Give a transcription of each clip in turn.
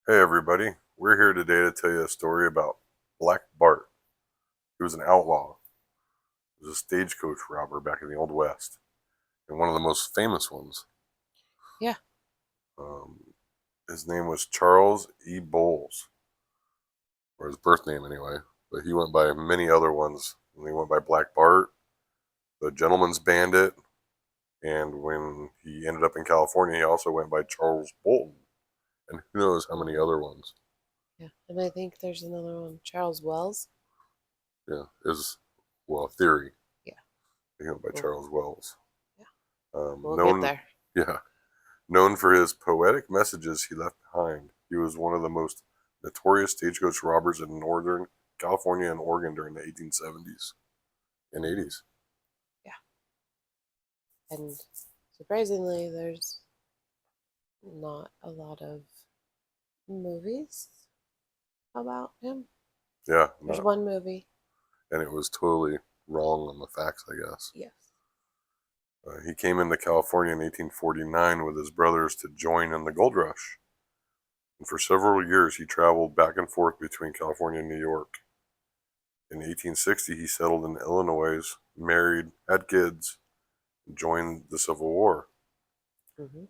Hey everybody, we're here today to tell you a story about Black Bart. He was an outlaw. He was a stagecoach robber back in the Old West, and one of the most famous ones. Yeah. Um, his name was Charles E. Bowles, or his birth name anyway, but he went by many other ones. He went by Black Bart, the Gentleman's Bandit, and when he ended up in California, he also went by Charles Bolton, and who knows how many other ones. Yeah. And I think there's another one, Charles Wells. Yeah, is well theory. Yeah. He went by Well, Charles Wells. yeah. We'll get Known, there. yeah, known for his poetic messages he left behind, he was one of the most notorious stagecoach robbers in Northern California and Oregon during the 1870s and 80s. Yeah. And surprisingly, there's not a lot of movies about him. Yeah, There's no, one movie. and it was totally wrong on the facts, I guess. Yes. He came into California in 1849 with his brothers to join in the gold rush. And for several years, he traveled back and forth between California and New York. In 1860, he settled in Illinois, married, had kids, and joined the Civil War. Hmm.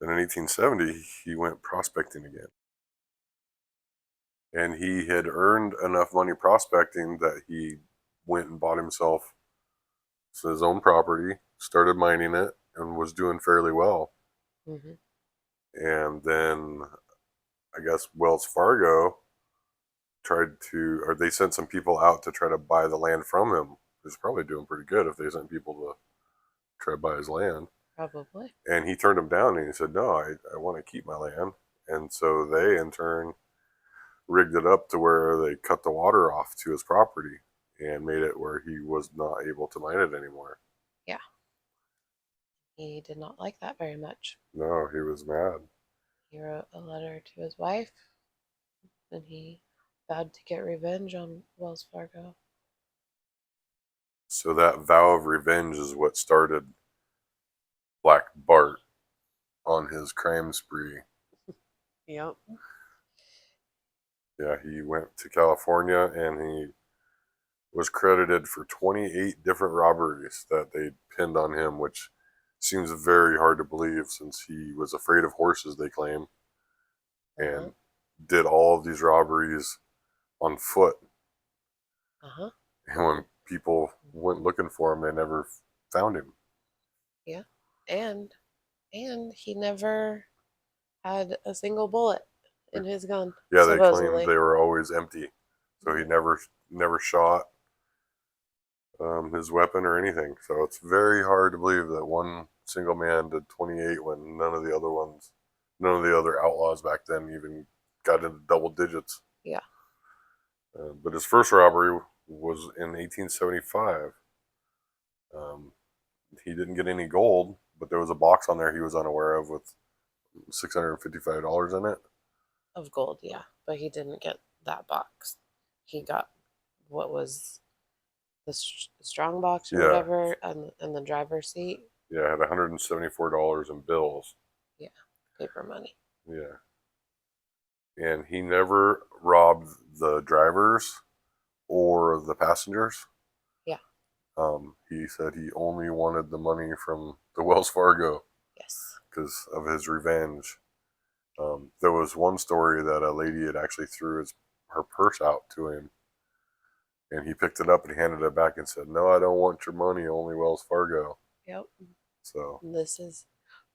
Then in 1870, he went prospecting again. And he had earned enough money prospecting that he went and bought himself his own property, started mining it, and was doing fairly well. Hmm. And then I guess Wells Fargo tried to, or they sent some people out to try to buy the land from him. He was probably doing pretty good if they sent people to try to buy his land. Probably. And he turned them down and he said, no, I want to keep my land. And so they, in turn, rigged it up to where they cut the water off to his property and made it where he was not able to mine it anymore. Yeah. He did not like that very much. No, he was mad. He wrote a letter to his wife and he vowed to get revenge on Wells Fargo. So that vow of revenge is what started Black Bart on his crime spree. Yep. Yeah, he went to California and he was credited for 28 different robberies that they pinned on him, which seems very hard to believe since he was afraid of horses, they claim, Uh-huh. and did all of these robberies on foot. Uh-huh. And when people went looking for him, they never found him. Yeah. And he never had a single bullet in his gun, Yeah, they claimed supposedly. they were always empty, so he Yeah. never shot his weapon or anything. So it's very hard to believe that one single man did 28 when none of the other outlaws back then even got into double digits. Yeah. But his first robbery was in 1875. Um, he didn't get any gold, but there was a box on there he was unaware of with $655 in it. Of gold, yeah. But he didn't get that box. He got what was the strong box or Yeah, whatever and the driver's seat. yeah, I had $174 in bills. Yeah. Paper money. Yeah, and he never robbed the drivers or the passengers. Yeah. He said he only wanted the money from the Wells Fargo Yes. because of his revenge. There was one story that a lady had actually her purse out to him, and he picked it up and handed it back and said, "No, I don't want your money, only Wells Fargo." Yep. So, And this is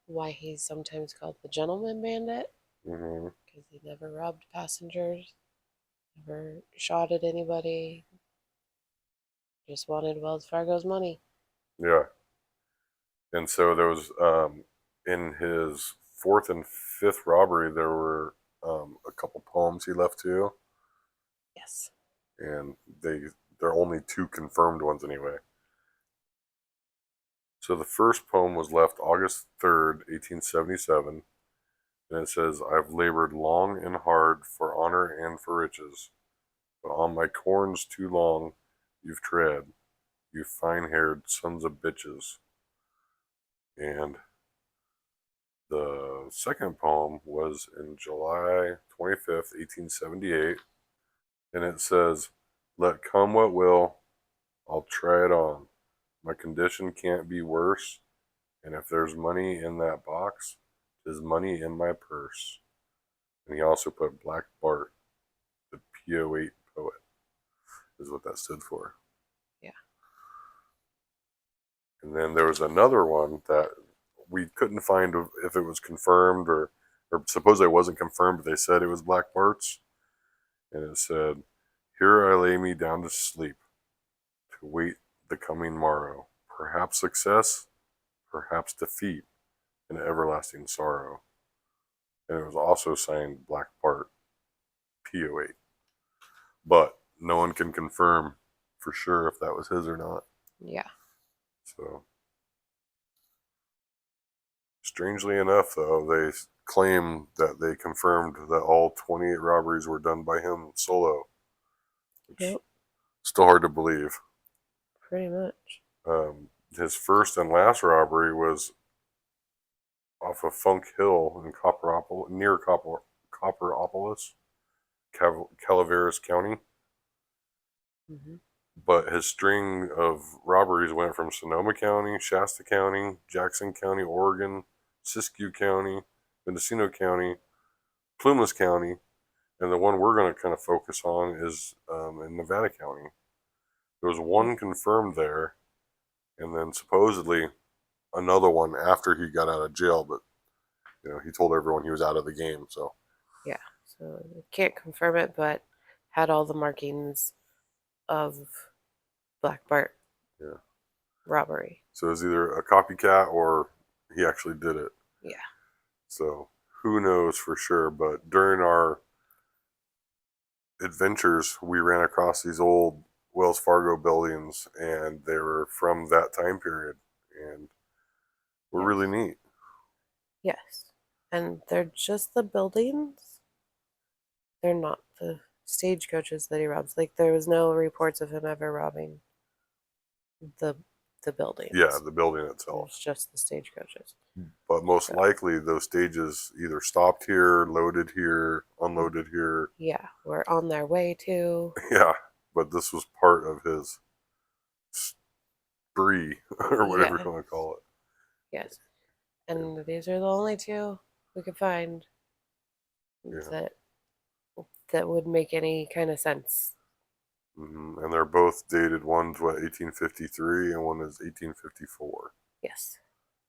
why he's sometimes called the gentleman bandit, mm-hmm. because he never robbed passengers, never shot at anybody, just wanted Wells Fargo's money. Yeah, and so there was in his fourth and fifth robbery, there were a couple poems he left too, Yes. and they're only two confirmed ones anyway. So the first poem was left August 3rd, 1877, and it says, "I've labored long and hard for honor and for riches, but on my corns too long you've tread, you fine-haired sons of bitches." And The second poem was in July 25th, 1878, and it says, "Let come what will, I'll try it on. My condition can't be worse, and if there's money in that box, 'tis money in my purse." And he also put Black Bart, the PO8 poet, is what that stood for. Yeah. And then there was another one that we couldn't find if it was confirmed or suppose it wasn't confirmed, but they said it was Black Bart's. And it said, "Here I lay me down to sleep, to wait the coming morrow. Perhaps success, perhaps defeat, and everlasting sorrow." And it was also signed Black Bart, PO8. But no one can confirm for sure if that was his or not. Yeah. So, strangely enough, though, they claim that they confirmed that all 28 robberies were done by him solo, which Yep. is still hard to believe. Pretty much. His first and last robbery was off of Funk Hill in near Copperopolis, Calaveras County. Mm-hmm. But his string of robberies went from Sonoma County, Shasta County, Jackson County, Oregon, Siskiyou County, Mendocino County, Plumas County, and the one we're going to kind of focus on is in Nevada County. There was one confirmed there, and then supposedly another one after he got out of jail, but he told everyone he was out of the game. So Yeah. So can't confirm it, but had all the markings of Black Bart yeah, robbery. so it was either a copycat or he actually did it. Yeah. So who knows for sure? But during our adventures, we ran across these old Wells Fargo buildings, and they were from that time period, and were Yes. really neat. Yes. And they're just the buildings. They're not the stagecoaches that he robs. Like there was no reports of him ever robbing the the buildings. Yeah, the building It itself. was just the stagecoaches. But most So, likely, those stages either stopped here, loaded here, unloaded here. yeah, we're on their way to. Yeah, but this was part of his spree, or whatever Yeah. you want to call it. Yes. And these are the only two we could find Yeah. that would make any kind of sense. And they're both dated. One's 1853, and one is 1854. Yes.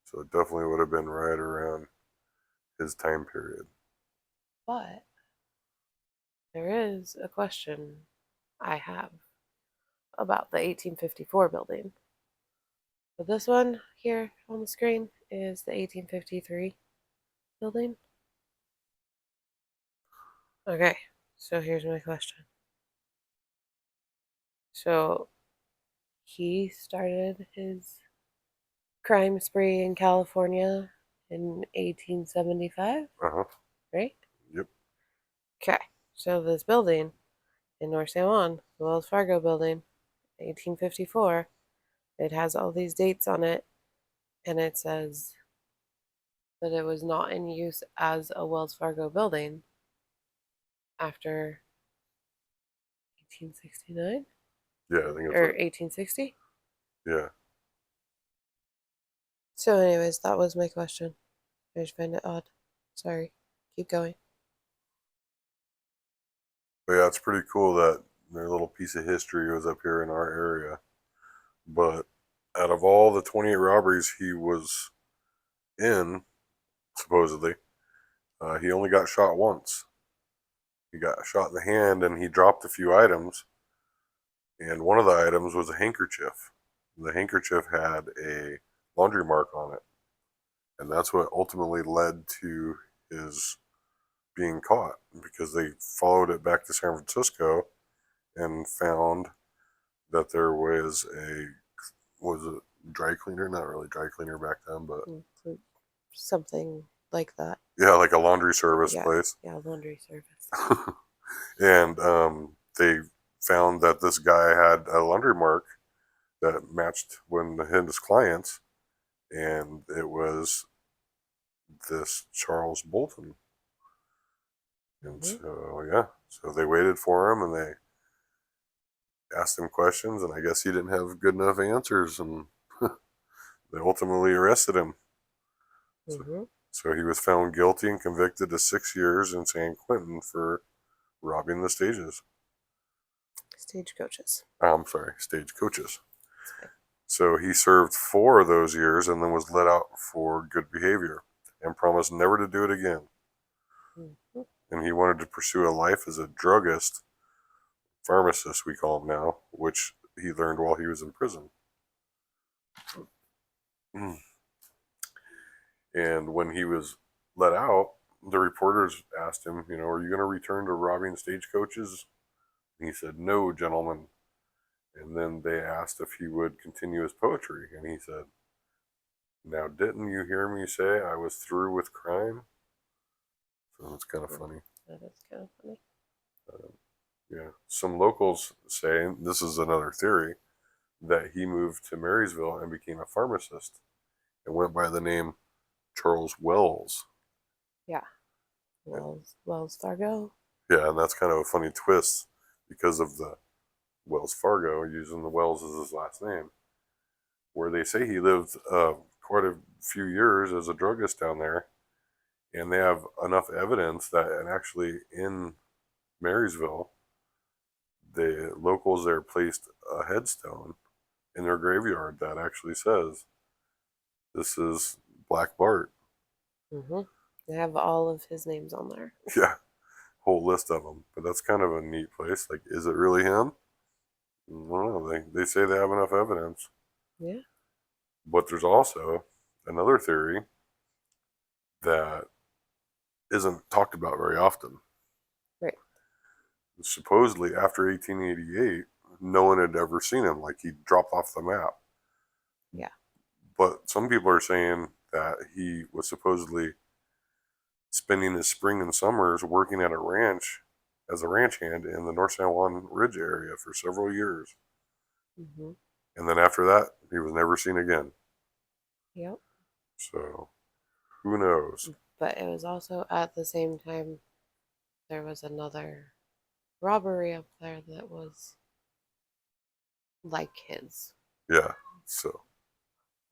So it definitely would have been right around his time period. But there is a question I have about the 1854 building. But this one here on the screen is the 1853 building. Okay, so here's my question. So he started his crime spree in California in 1875, Uh huh. right? Yep. Okay, so this building in North San Juan, the Wells Fargo building, 1854, it has all these dates on it, and it says that it was not in use as a Wells Fargo building after 1869 Yeah, I think it's or 1860. yeah. So, anyways, that was my question. I just find it odd. Sorry. Keep going. But yeah, it's pretty cool that their little piece of history was up here in our area. But out of all the 28 robberies he was in, supposedly, he only got shot once. He got shot in the hand and he dropped a few items. And one of the items was a handkerchief. The handkerchief had a laundry mark on it. And that's what ultimately led to his being caught because they followed it back to San Francisco and found that there was a dry cleaner, not really dry cleaner back then, but Something like that. yeah, like a laundry service place. Yeah, laundry service. And they found that this guy had a laundry mark that matched his clients, and it was this Charles Bolton. And Mm-hmm. so, yeah, so they waited for him and they asked him questions, and I guess he didn't have good enough answers, and they ultimately arrested him. So, Mm-hmm. so he was found guilty and convicted to 6 years in San Quentin for robbing the stages. Stagecoaches. I'm sorry, stagecoaches. That's fine. So he served 4 of those years and then was let out for good behavior and promised never to do it again. Mm-hmm. And he wanted to pursue a life as a druggist, pharmacist, we call him now, which he learned while he was in prison. And when he was let out, the reporters asked him, are you going to return to robbing stagecoaches? And he said, no, gentlemen. And then they asked if he would continue his poetry. And he said, now, didn't you hear me say I was through with crime? So it's kind of funny. That is kind of funny. Yeah. Some locals say, and this is another theory, that he moved to Marysville and became a pharmacist and went by the name Charles Wells. Yeah. Wells Fargo. Yeah, and that's kind of a funny twist because of the Wells Fargo, using the Wells as his last name, where they say he lived quite a few years as a druggist down there, and they have enough evidence that, and actually in Marysville, the locals there placed a headstone in their graveyard that actually says, "This is Black Bart." Mm-hmm. They have all of his names on there. Yeah, whole list of them. But that's kind of a neat place. Like, is it really him? I don't know. They say they have enough evidence. Yeah. But there's also another theory that isn't talked about very often. Right. Supposedly, after 1888, no one had ever seen him. Like, he dropped off the map. Yeah. But some people are saying that he was supposedly spending his spring and summers working at a ranch as a ranch hand in the North San Juan Ridge area for several years. Mm-hmm. And then after that, he was never seen again. Yep. So, who knows? But it was also at the same time there was another robbery up there that was like his, Yeah. So,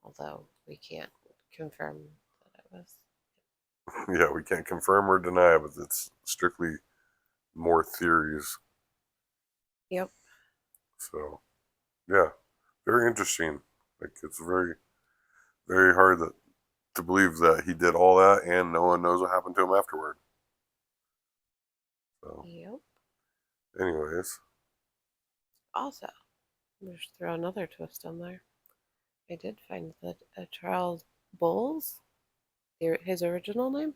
although we can't confirm that it was. yeah, we can't confirm or deny, but it's strictly more theories. Yep. So, yeah, very interesting. Like, it's very, very hard to believe that he did all that and no one knows what happened to him afterward. So, Yep. anyways, Also, just throw another twist on there. I did find that Charles Bowles, his original name,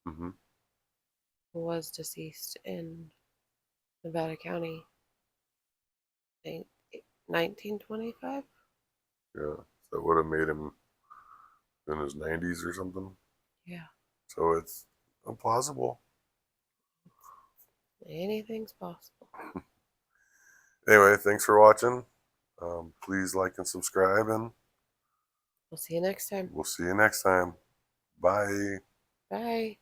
mm-hmm. was deceased in Nevada County in 1925. Yeah, that would have made him in his 90s or something. Yeah. So it's implausible. Anything's possible. Anyway, thanks for watching. Please like and subscribe, and We'll see you next time. we'll see you next time. Bye. Bye.